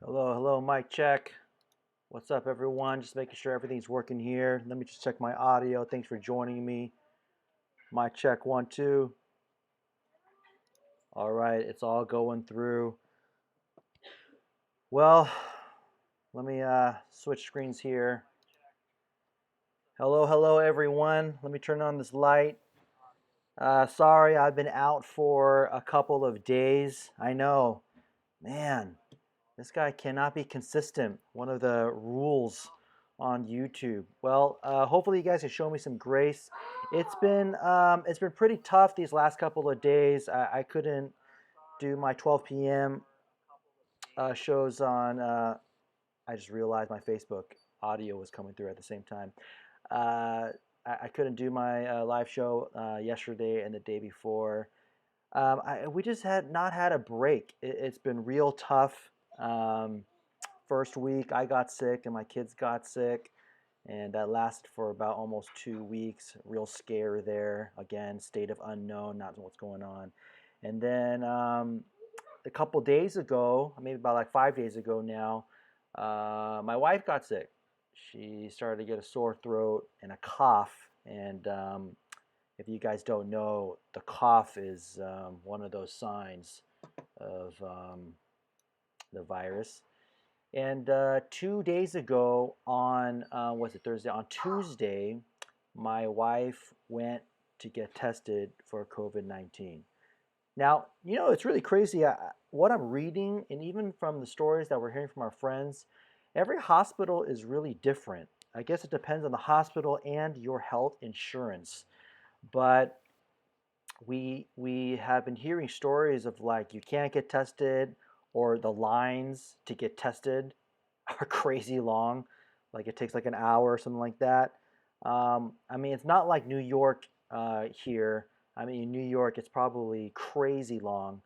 Hello, hello, mic check. What's up, everyone? Just making sure everything's working here. Let me just check my audio. Thanks for joining me. Mic check, 1, 2. All right, it's all going through. Well, let me switch screens here. Hello, hello, everyone. Let me turn on this light. Sorry, I've been out for a couple of days. I know, man. This guy cannot be consistent. One of the rules on YouTube. Well, hopefully you guys can show me some grace. It's been pretty tough these last couple of days. I couldn't do my 12 p.m. Shows on. I just realized my Facebook audio was coming through at the same time. Uh, I couldn't do my live show yesterday and the day before. We just had not had a break. It's been real tough. First week I got sick and my kids got sick, and that lasted for about almost 2 weeks. Real scare there. Again, state of unknown, not what's going on. And then a couple days ago, maybe about like 5 days ago now, my wife got sick. She started to get a sore throat and a cough. And if you guys don't know, the cough is one of those signs of the virus. And 2 days ago, on was it Thursday? On Tuesday, my wife went to get tested for COVID-19. Now, it's really crazy. What I'm reading, and even from the stories that we're hearing from our friends, every hospital is really different. I guess it depends on the hospital and your health insurance. But we have been hearing stories of like you can't get tested, or the lines to get tested are crazy long. Like it takes like an hour or something like that. I mean, it's not like New York here. I mean, in New York, it's probably crazy long.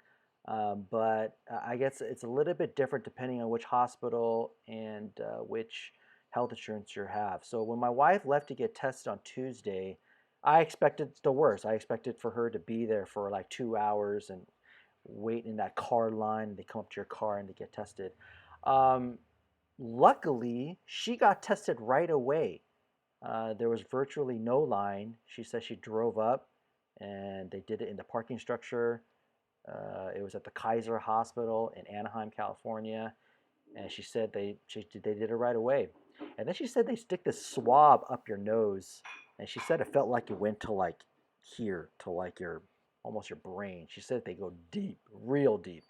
But I guess it's a little bit different depending on which hospital and which health insurance you have. So when my wife left to get tested on Tuesday, I expected the worst. I expected for her to be there for like 2 hours and wait in that car line. And they come up to your car and they get tested. Um, Luckily, she got tested right away. There was virtually no line. She said she drove up and they did it in the parking structure. It was at the Kaiser Hospital in Anaheim, California. And she said they did it right away. And then she said they stick this swab up your nose. And she said it felt like it went to like here, to like your almost your brain. She said they go deep, real deep.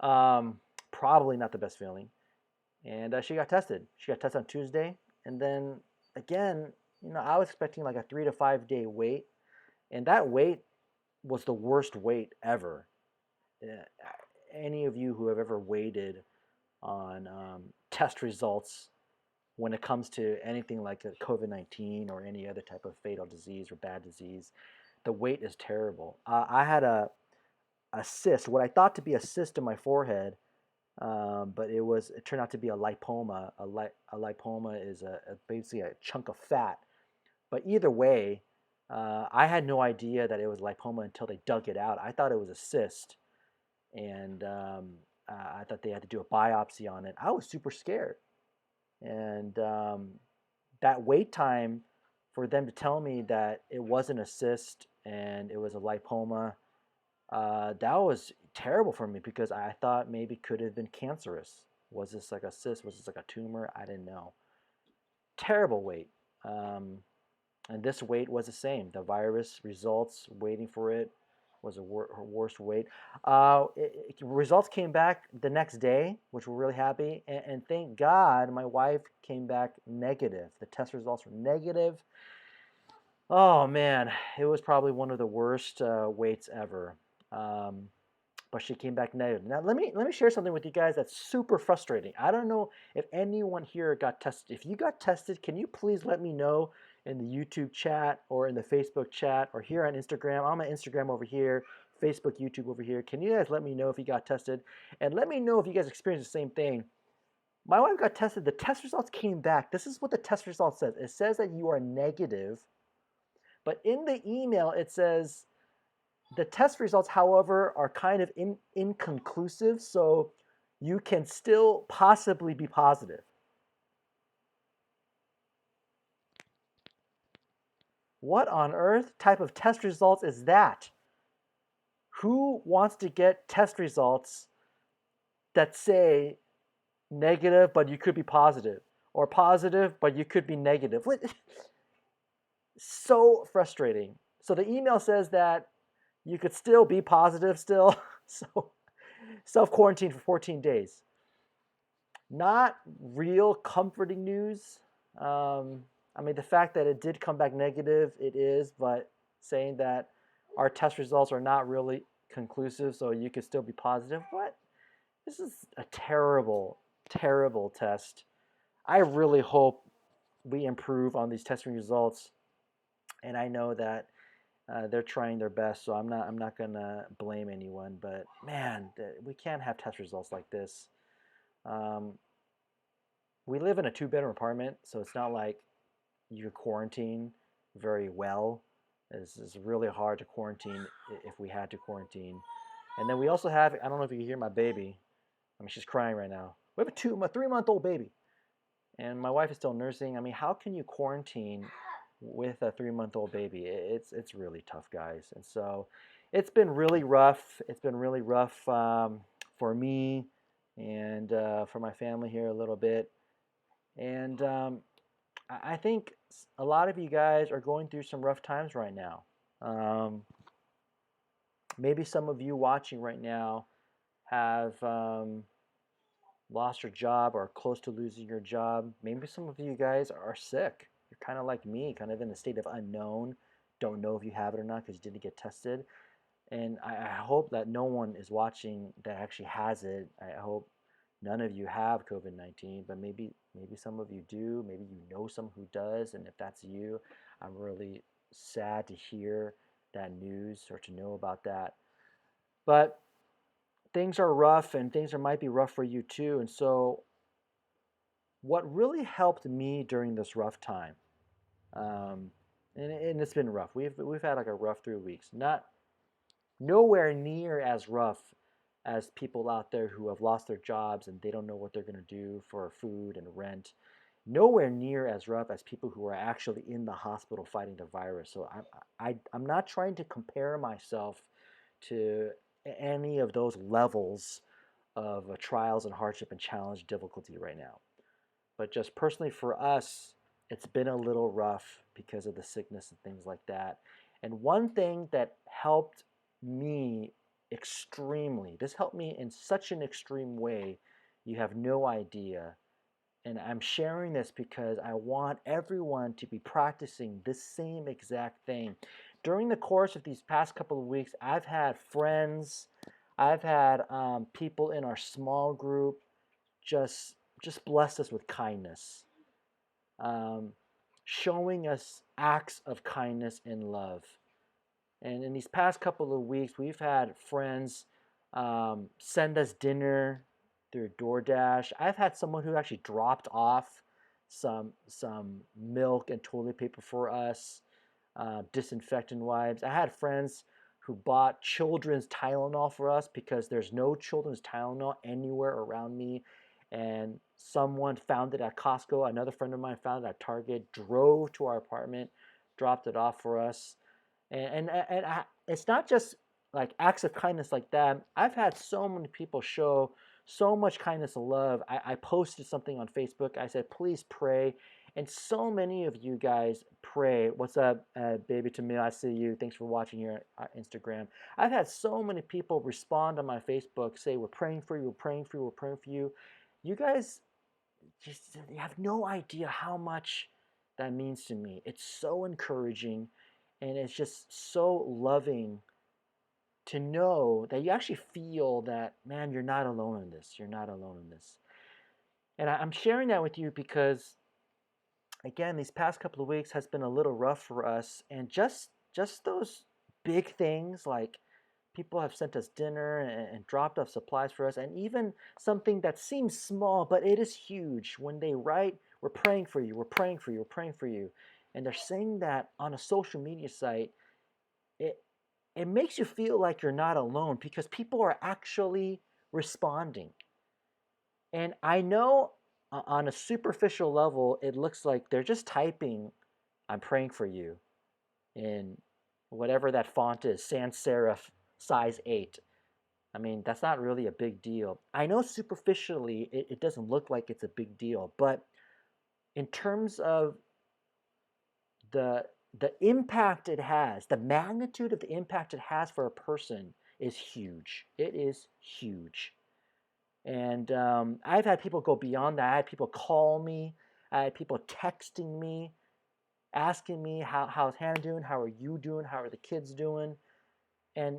Probably not the best feeling. And she got tested. She got tested on Tuesday, and then again, I was expecting like a 3 to 5 day wait, and that wait was the worst wait ever. Uh, Any of you who have ever waited on test results when it comes to anything like a COVID-19 or any other type of fatal disease or bad disease, the wait is terrible. I had a cyst, what I thought to be a cyst in my forehead, but it turned out to be a lipoma. A lipoma is basically a chunk of fat. But either way, I had no idea that it was lipoma until they dug it out. I thought it was a cyst, and I thought they had to do a biopsy on it. I was super scared, and that wait time for them to tell me that it wasn't a cyst and it was a lipoma, that was terrible for me because I thought maybe could have been cancerous. Was this like a cyst? Was this like a tumor? I didn't know. Terrible wait. Um, and this wait was the same. The virus results, waiting for it, was a worst wait. Results came back the next day, which we're really happy. And thank God my wife came back negative. The test results were negative. Oh man, it was probably one of the worst waits ever. Um, but she came back negative. Now let me share something with you guys that's super frustrating. I don't know if anyone here got tested. If you got tested, can you please let me know in the YouTube chat or in the Facebook chat or here on Instagram? I'm on Instagram over here, Facebook, YouTube over here. Can you guys let me know if you got tested? And let me know if you guys experienced the same thing. My wife got tested. The test results came back. This is what the test result says. It says that you are negative, but in the email it says the test results, however, are kind of inconclusive. So you can still possibly be positive. What on earth type of test results is that? Who wants to get test results that say negative, but you could be positive, or positive, but you could be negative? So frustrating. So the email says that you could still be positive still. So self quarantine for 14 days. Not real comforting news. I mean, the fact that it did come back negative, it is, but saying that our test results are not really conclusive, so you could still be positive. What? This is a terrible, terrible test. I really hope we improve on these testing results, and I know that they're trying their best, so I'm not gonna blame anyone. But man, we can't have test results like this. Um, we live in a two-bedroom apartment, so it's not like you quarantine very well. It's really hard to quarantine if we had to quarantine. And then we also have, I don't know if you can hear my baby. I mean, she's crying right now. We have a 3-month-old baby, and my wife is still nursing. I mean, how can you quarantine with a 3-month-old baby? It's really tough, guys. And so it's been really rough. It's been really rough for me and for my family here a little bit. And I think a lot of you guys are going through some rough times right now. Um, Maybe some of you watching right now have lost your job or close to losing your job. Maybe some of you guys are sick. You're kind of like me, kind of in a state of unknown. Don't know if you have it or not because you didn't get tested. And I hope that no one is watching that actually has it. I hope none of you have COVID-19, but maybe some of you do. Maybe you know someone who does, and if that's you, I'm really sad to hear that news or to know about that. But things are rough, and might be rough for you too. And so, what really helped me during this rough time, um, and it's been rough. We've had like a rough 3 weeks. Not nowhere near as rough as people out there who have lost their jobs and they don't know what they're going to do for food and rent. Nowhere near as rough as people who are actually in the hospital fighting the virus. So I'm not trying to compare myself to any of those levels of trials and hardship and challenge difficulty right now. But just personally for us, it's been a little rough because of the sickness and things like that. And one thing that helped me extremely, this helped me in such an extreme way, you have no idea. And I'm sharing this because I want everyone to be practicing this same exact thing. During the course of these past couple of weeks, I've had friends, I've had people in our small group just bless us with kindness, um, showing us acts of kindness and love. And in these past couple of weeks, we've had friends send us dinner through DoorDash. I've had someone who actually dropped off some milk and toilet paper for us, disinfectant wipes. I had friends who bought children's Tylenol for us because there's no children's Tylenol anywhere around me. And someone found it at Costco. Another friend of mine found it at Target, drove to our apartment, dropped it off for us. It's not just like acts of kindness like that. I've had so many people show so much kindness and love. I posted something on Facebook. I said, please pray. And so many of you guys pray. What's up, baby Tamil? I see you. Thanks for watching here on Instagram. I've had so many people respond on my Facebook, say, we're praying for you, we're praying for you, we're praying for you. You guys just you have no idea how much that means to me. It's so encouraging and it's just so loving to know that you actually feel that, man, you're not alone in this. You're not alone in this. And I'm sharing that with you because, again, these past couple of weeks has been a little rough for us. And just those big things like people have sent us dinner and dropped off supplies for us, and even something that seems small, but it is huge when they write, we're praying for you, we're praying for you, we're praying for you. And they're saying that on a social media site, it it makes you feel like you're not alone because people are actually responding. And I know on a superficial level, it looks like they're just typing, I'm praying for you, in whatever that font is, sans serif size 8. I mean, that's not really a big deal. I know superficially it doesn't look like it's a big deal, but in terms of the the impact it has, the magnitude of the impact it has for a person is huge. It is huge. And I've had people go beyond that. I had people call me. I had people texting me, asking me how's Hannah doing? How are you doing? How are the kids doing? And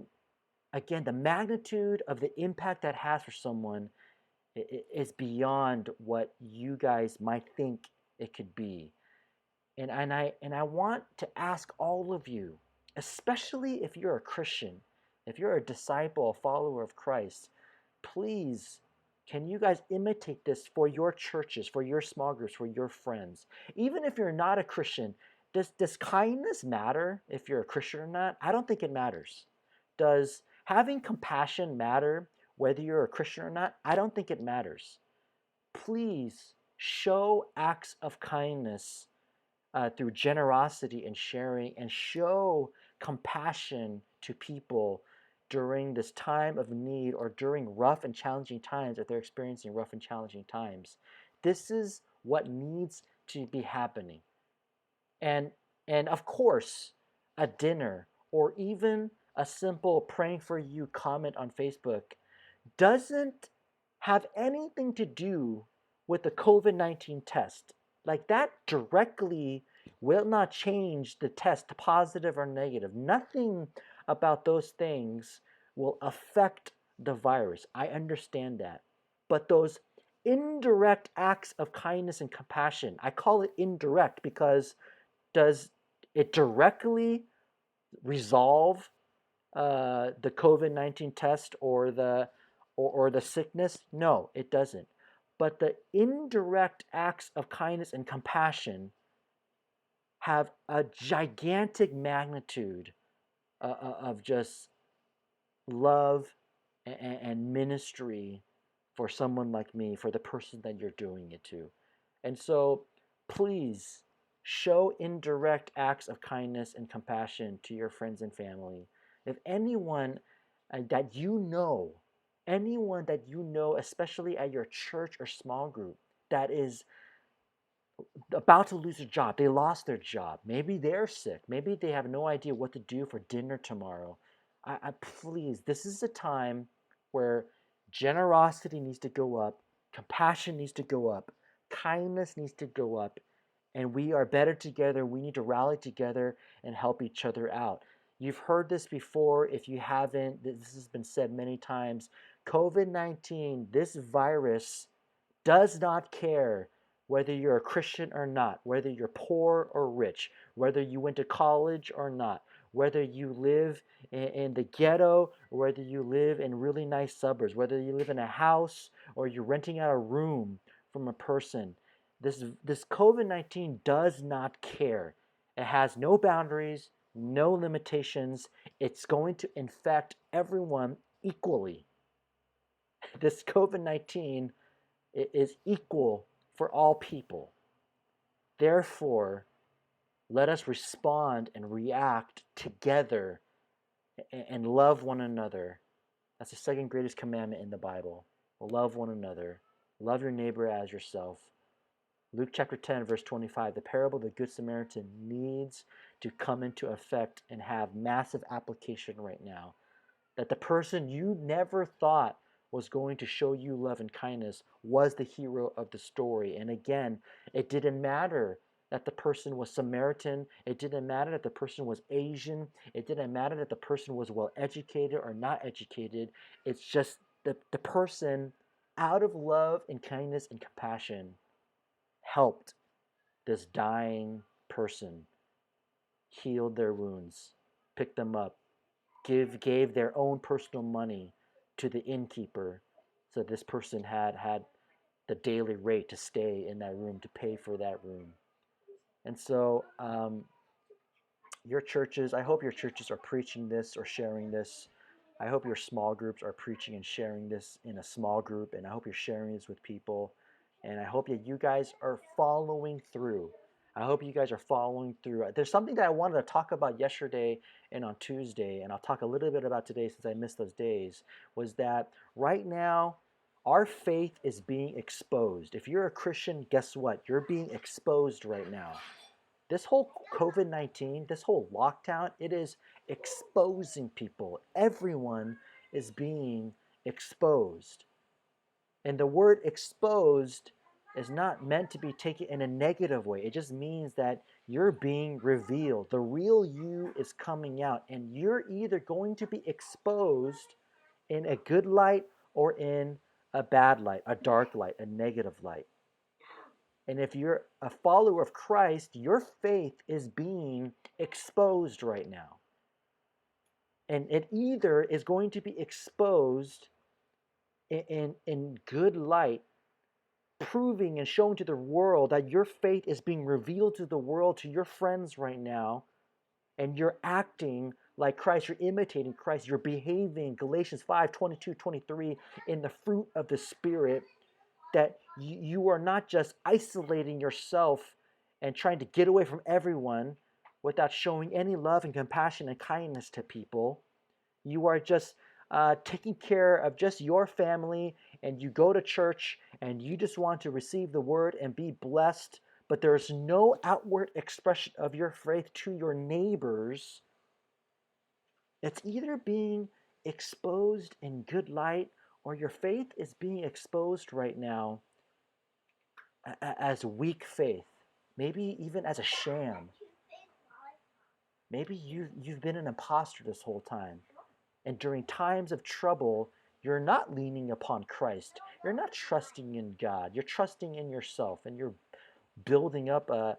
again, the magnitude of the impact that has for someone is beyond what you guys might think it could be. And I want to ask all of you, especially if you're a Christian, if you're a disciple, a follower of Christ, please, can you guys imitate this for your churches, for your small groups, for your friends? Even if you're not a Christian, does kindness matter if you're a Christian or not? I don't think it matters. Does having compassion matter whether you're a Christian or not? I don't think it matters. Please show acts of kindness through generosity and sharing, and show compassion to people during this time of need or during rough and challenging times if they're experiencing rough and challenging times. This is what needs to be happening. And and of course, a dinner or even a simple praying for you comment on Facebook doesn't have anything to do with the COVID-19 test. Like that directly will not change the test, positive or negative. Nothing about those things will affect the virus. I understand that. But those indirect acts of kindness and compassion, I call it indirect because does it directly resolve the COVID-19 test or the sickness? No, it doesn't. But the indirect acts of kindness and compassion have a gigantic magnitude of just love and ministry for someone like me, for the person that you're doing it to. And so please show indirect acts of kindness and compassion to your friends and family. If anyone that you know, anyone that you know, especially at your church or small group, that is about to lose a job. They lost their job. Maybe they're sick. Maybe they have no idea what to do for dinner tomorrow. Please, this is a time where generosity needs to go up, compassion needs to go up, kindness needs to go up, and we are better together. We need to rally together and help each other out. You've heard this before. If you haven't, this has been said many times. COVID-19, this virus does not care whether you're a Christian or not, whether you're poor or rich, whether you went to college or not, whether you live in the ghetto or whether you live in really nice suburbs, whether you live in a house or you're renting out a room from a person. This COVID-19 does not care. It has no boundaries, no limitations. It's going to infect everyone equally. This COVID-19 is equal for all people. Therefore, let us respond and react together and love one another. That's the second greatest commandment in the Bible. Love one another. Love your neighbor as yourself. Luke chapter 10, verse 25, the parable of the Good Samaritan needs to come into effect and have massive application right now. That the person you never thought was going to show you love and kindness was the hero of the story. And again, it didn't matter that the person was Samaritan. It didn't matter that the person was Asian. It didn't matter that the person was well educated or not educated. It's just the person, out of love and kindness and compassion, helped this dying person, healed their wounds, picked them up, gave their own personal money to the innkeeper, so this person had the daily rate to stay in that room, to pay for that room. And so your churches, I hope your churches are preaching this or sharing this. I hope your small groups are preaching and sharing this in a small group, and I hope you're sharing this with people. And I hope that you guys are following through. I hope you guys are following through. There's something that I wanted to talk about yesterday and on Tuesday, and I'll talk a little bit about today since I missed those days, was that right now, our faith is being exposed. If you're a Christian, guess what? You're being exposed right now. This whole COVID-19, this whole lockdown, it is exposing people. Everyone is being exposed. And the word exposed is not meant to be taken in a negative way. It just means that you're being revealed. The real you is coming out, and you're either going to be exposed in a good light or in a bad light, a dark light, a negative light. And if you're a follower of Christ, your faith is being exposed right now. And it either is going to be exposed in good light, proving and showing to the world that your faith is being revealed to the world, to your friends right now, and you're acting like Christ, you're imitating Christ, you're behaving, Galatians 5:22-23, in the fruit of the Spirit, that you are not just isolating yourself and trying to get away from everyone without showing any love and compassion and kindness to people. You are just taking care of just your family, and you go to church and you just want to receive the word and be blessed, but there's no outward expression of your faith to your neighbors. It's either being exposed in good light, or your faith is being exposed right now as weak faith, maybe even as a sham. Maybe you've been an imposter this whole time. And during times of trouble, you're not leaning upon Christ. You're not trusting in God. You're trusting in yourself, and you're building up a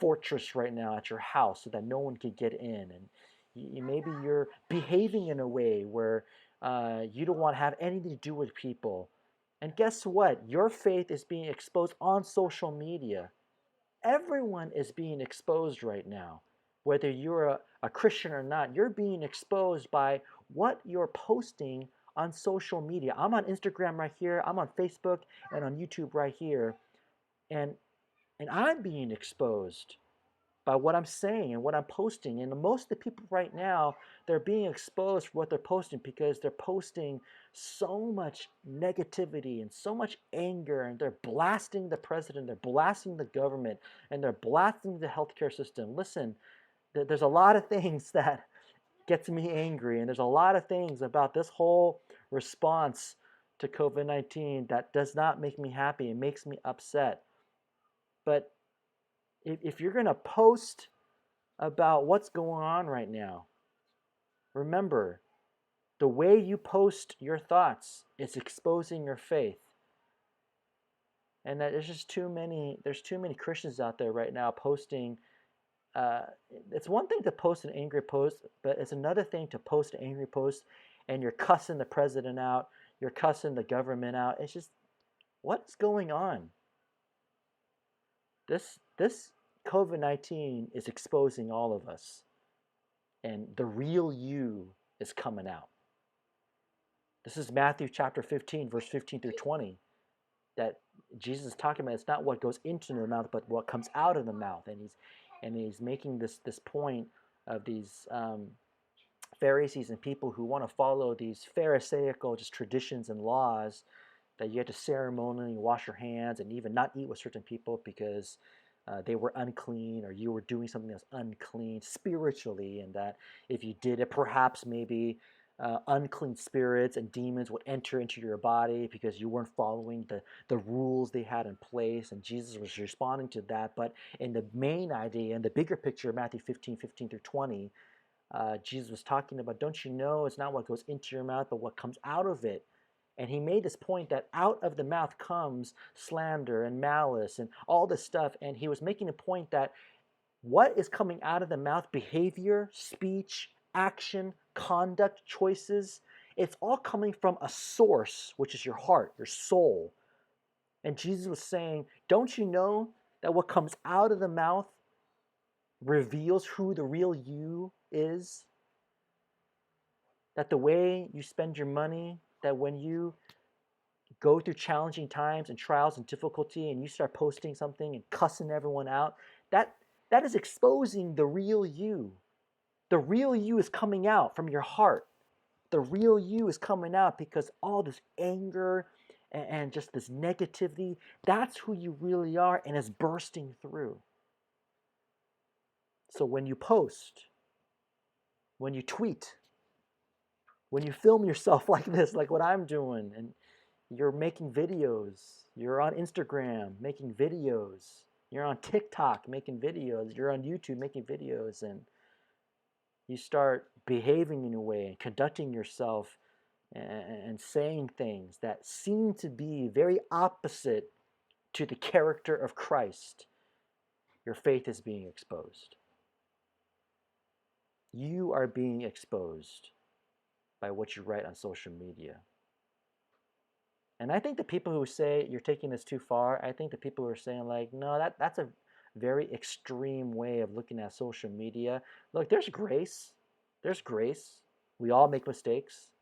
fortress right now at your house so that no one can get in. And maybe you're behaving in a way where you don't want to have anything to do with people. And guess what? Your faith is being exposed on social media. Everyone is being exposed right now. Whether you're a Christian or not, you're being exposed by what you're posting on social media. I'm on Instagram right here. I'm on Facebook and on YouTube right here. And I'm being exposed by what I'm saying and what I'm posting. And most of the people right now, they're being exposed for what they're posting because they're posting so much negativity and so much anger, and they're blasting the president, they're blasting the government, and they're blasting the healthcare system. Listen, there's a lot of things that gets me angry, and there's a lot of things about this whole response to COVID-19 that does not make me happy. It makes me upset. But if you're going to post about what's going on right now, remember, the way you post your thoughts is exposing your faith. And that there's too many Christians out there right now posting. It's one thing to post an angry post, but it's another thing to post an angry post and you're cussing the president out, you're cussing the government out. It's just, what's going on? This COVID-19 is exposing all of us, and the real you is coming out. This is Matthew chapter 15, verse 15 through 20, that Jesus is talking about. It's not what goes into the mouth, but what comes out of the mouth. And he's making this point of these Pharisees and people who want to follow these Pharisaical just traditions and laws, that you had to ceremonially wash your hands and even not eat with certain people because they were unclean, or you were doing something that's unclean spiritually, and that if you did it, perhaps maybe unclean spirits and demons would enter into your body because you weren't following the rules they had in place. And Jesus was responding to that. But in the main idea, in the bigger picture, Matthew 15 through 20, Jesus was talking about, don't you know it's not what goes into your mouth, but what comes out of it. And he made this point that out of the mouth comes slander and malice and all this stuff. And he was making a point that what is coming out of the mouth, behavior, speech, action, conduct, choices, it's all coming from a source, which is your heart, your soul. And Jesus was saying, don't you know that what comes out of the mouth reveals who the real you is? That the way you spend your money, that when you go through challenging times and trials and difficulty and you start posting something and cussing everyone out, that that is exposing the real you. The real you is coming out from your heart. The real you is coming out because all this anger and just this negativity, that's who you really are and is bursting through. So when you post, when you tweet, when you film yourself like this, like what I'm doing, and you're making videos, you're on Instagram making videos, you're on TikTok making videos, you're on YouTube making videos, and you start behaving in a way and conducting yourself and saying things that seem to be very opposite to the character of Christ, your faith is being exposed. You are being exposed by what you write on social media. And I think the people who say you're taking this too far, I think the people who are saying like, no, that's a very extreme way of looking at social media. Look, there's grace. There's grace. We all make mistakes.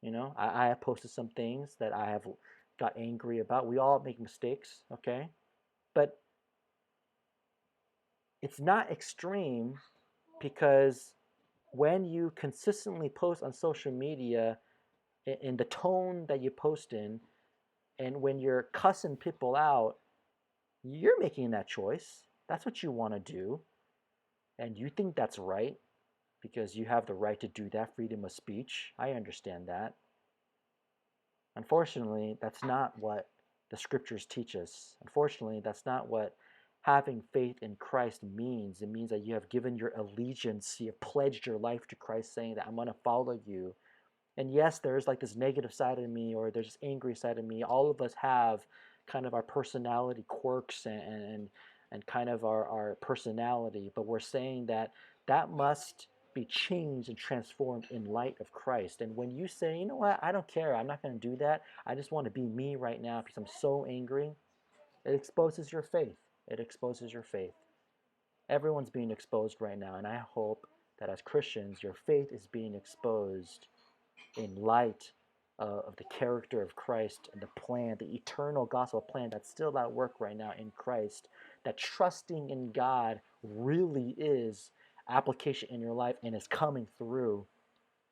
You know, I have posted some things that I have got angry about. We all make mistakes, okay? But it's not extreme because when you consistently post on social media in the tone that you post in, and when you're cussing people out, you're making that choice. That's what you want to do. And you think that's right because you have the right to do that, freedom of speech. I understand that. Unfortunately, that's not what the scriptures teach us. Unfortunately, that's not what having faith in Christ means. It means that you have given your allegiance, you have pledged your life to Christ, saying that I'm going to follow you. And yes, there's like this negative side of me, or there's this angry side of me. All of us have kind of our personality quirks and kind of our personality, but we're saying that that must be changed and transformed in light of Christ. And when you say, you know what, I don't care, I'm not going to do that, I just want to be me right now because I'm so angry, it exposes your faith. It exposes your faith. Everyone's being exposed right now, and I hope that as Christians, your faith is being exposed in light of the character of Christ and the plan, the eternal gospel plan that's still at work right now in Christ, that trusting in God really is application in your life and is coming through,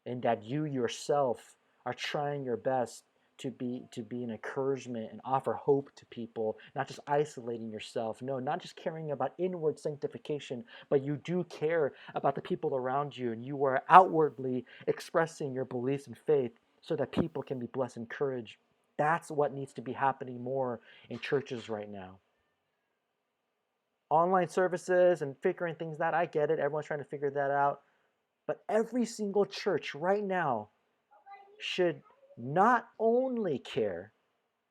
and that you yourself are trying your best to be an encouragement and offer hope to people, not just isolating yourself. No, not just caring about inward sanctification, but you do care about the people around you, and you are outwardly expressing your beliefs and faith so that people can be blessed and encouraged. That's what needs to be happening more in churches right now. Online services and figuring things out, I get it. Everyone's trying to figure that out. But every single church right now should not only care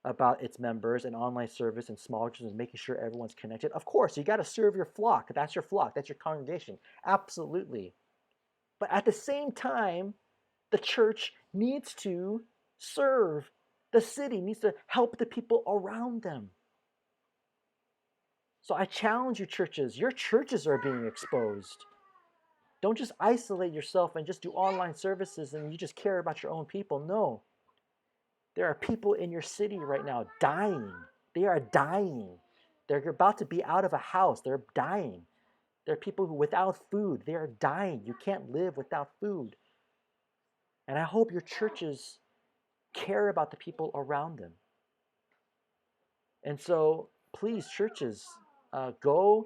about its members and online service and small groups and making sure everyone's connected. Of course, you got to serve your flock. That's your flock. That's your congregation. Absolutely. But at the same time, the church needs to serve the city, needs to help the people around them. So I challenge you, churches. Your churches are being exposed. Don't just isolate yourself and just do online services and you just care about your own people. No. There are people in your city right now dying. They are dying. They're about to be out of a house. They're dying. There are people who without food. They are dying. You can't live without food. And I hope your churches care about the people around them. And so, please, churches, go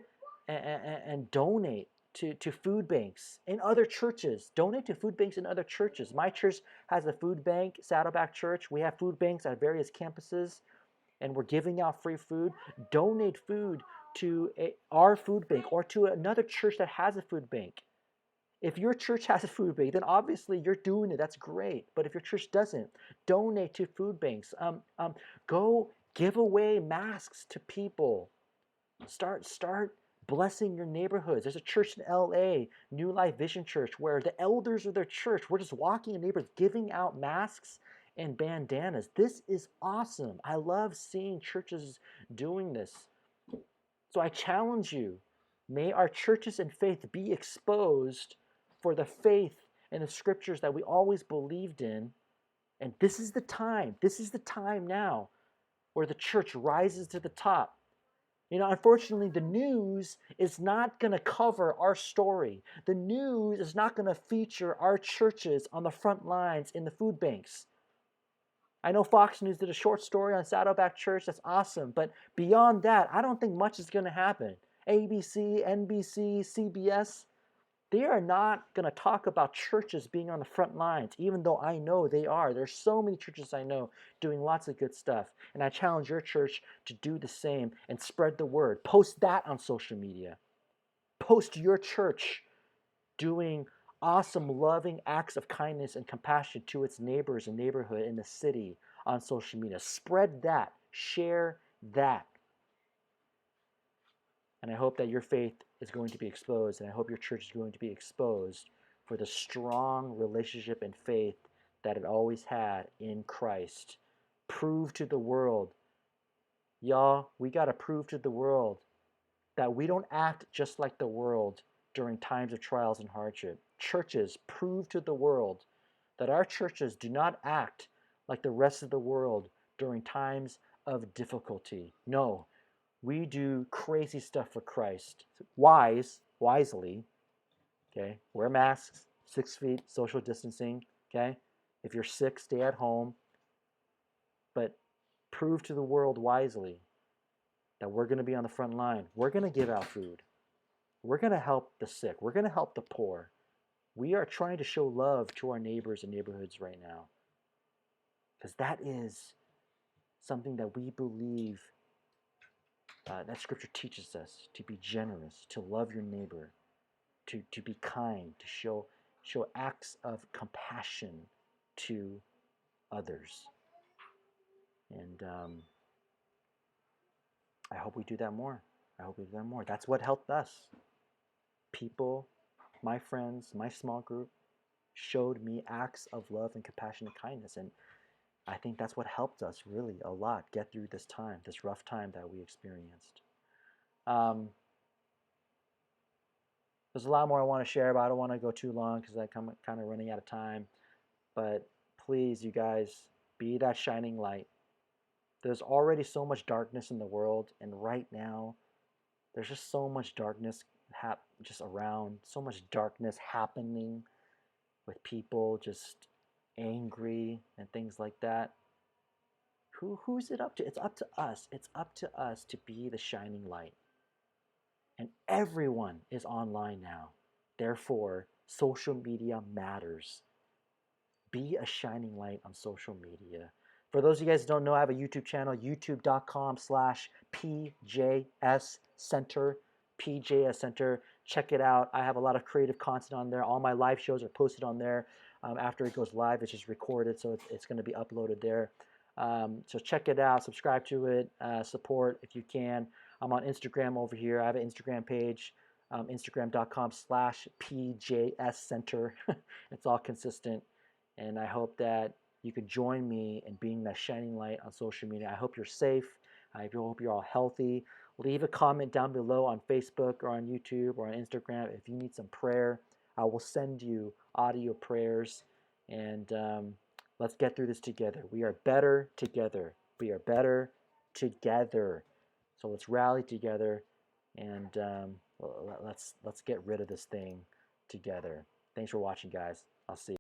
and donate to food banks in other churches. Donate to food banks in other churches. My church has a food bank, Saddleback Church. We have food banks at various campuses, and we're giving out free food. Donate food to our food bank or to another church that has a food bank. If your church has a food bank, then obviously you're doing it. That's great. But if your church doesn't, donate to food banks. Go give away masks to people. Start blessing your neighborhoods. There's a church in LA, New Life Vision Church, where the elders of their church, we're just walking in neighborhoods giving out masks and bandanas. This is awesome. I love seeing churches doing this. So I challenge you, may our churches and faith be exposed for the faith and the scriptures that we always believed in. And this is the time now where the church rises to the top. Unfortunately, the news is not going to cover our story. The news is not going to feature our churches on the front lines in the food banks. I know Fox News did a short story on Saddleback Church. That's awesome. But beyond that, I don't think much is going to happen. ABC, NBC, CBS, they are not going to talk about churches being on the front lines, even though I know they are. There's so many churches I know doing lots of good stuff. And I challenge your church to do the same and spread the word. Post that on social media. Post your church doing awesome, loving acts of kindness and compassion to its neighbors and neighborhood in the city on social media. Spread that. Share that. And I hope that your faith is going to be exposed, and I hope your church is going to be exposed for the strong relationship and faith that it always had in Christ. Prove to the world, y'all, we got to prove to the world that we don't act just like the world during times of trials and hardship. Churches, prove to the world that our churches do not act like the rest of the world during times of difficulty. No, we do crazy stuff for Christ. Wisely, okay? Wear masks, 6 feet, social distancing, okay? If you're sick, stay at home. But prove to the world wisely that we're going to be on the front line. We're going to give out food. We're going to help the sick. We're going to help the poor. We are trying to show love to our neighbors and neighborhoods right now, because that is something that we believe that Scripture teaches us, to be generous, to love your neighbor, to be kind, to show acts of compassion to others. And I hope we do that more. That's what helped us. People, my friends, my small group, showed me acts of love and compassion and kindness. And I think that's what helped us really a lot get through this time, this rough time that we experienced. There's a lot more I want to share, but I don't want to go too long because I'm kind of running out of time. But please, you guys, be that shining light. There's already so much darkness in the world, and right now, there's just so much darkness just around, so much darkness happening with people just angry and things like that. Who's it up to? It's up to us. It's up to us to be the shining light. And everyone is online now. Therefore, social media matters. Be a shining light on social media. For those of you guys who don't know, I have a YouTube channel, youtube.com/PJS Center. PJS Center. Check it out. I have a lot of creative content on there. All my live shows are posted on there. After it goes live, it's just recorded, so it's going to be uploaded there. So check it out. Subscribe to it. Support if you can. I'm on Instagram over here. I have an Instagram page, instagram.com/PJS Center. It's all consistent. And I hope that you could join me in being that shining light on social media. I hope you're safe. I hope you're all healthy. Leave a comment down below on Facebook or on YouTube or on Instagram if you need some prayer. I will send you audio prayers. And let's get through this together. We are better together. We are better together. So let's rally together and let's get rid of this thing together. Thanks for watching, guys. I'll see you.